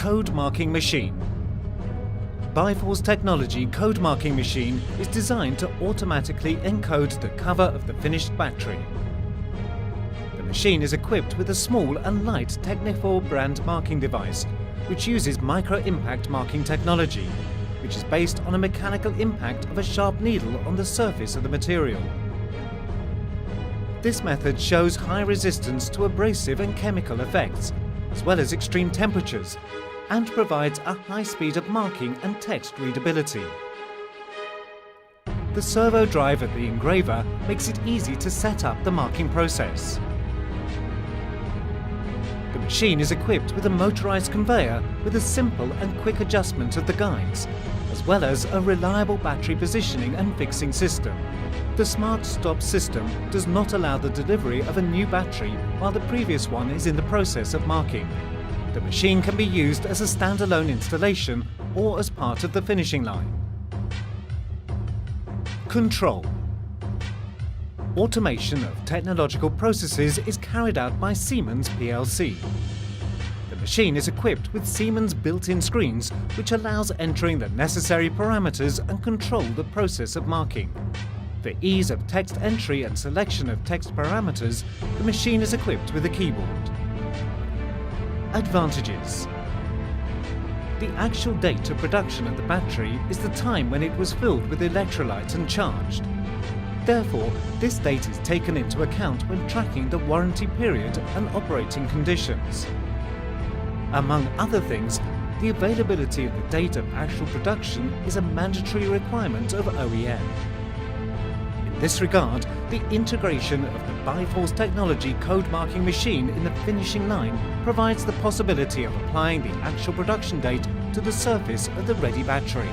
code marking machine. Biforce technology code marking machine is designed to automatically encode the cover of the finished battery. The machine is equipped with a small and light TECHNIFOR brand marking device, which uses micro-impact marking technology, which is based on a mechanical impact of a sharp needle on the surface of the material. This method shows high resistance to abrasive and chemical effects, as well as extreme temperatures, and provides a high speed of marking and text readability. The servo drive of the engraver makes it easy to set up the marking process. The machine is equipped with a motorized conveyor with a simple and quick adjustment of the guides, as well as a reliable battery positioning and fixing system. The Smart Stop system does not allow the delivery of a new battery while the previous one is in the process of marking. The machine can be used as a standalone installation or as part of the finishing line. Control. Automation of technological processes is carried out by Siemens plc. The machine is equipped with Siemens built-in screens, which allows entering the necessary parameters and control the process of marking. For ease of text entry and selection of text parameters, the machine is equipped with a keyboard. Advantages. The actual date of production of the battery is the time when it was filled with electrolyte and charged. Therefore, this date is taken into account when tracking the warranty period and operating conditions. Among other things, the availability of the date of actual production is a mandatory requirement of OEM. In this regard, the integration of the Biforce technology code marking machine in the finishing line provides the possibility of applying the actual production date to the surface of the ready battery.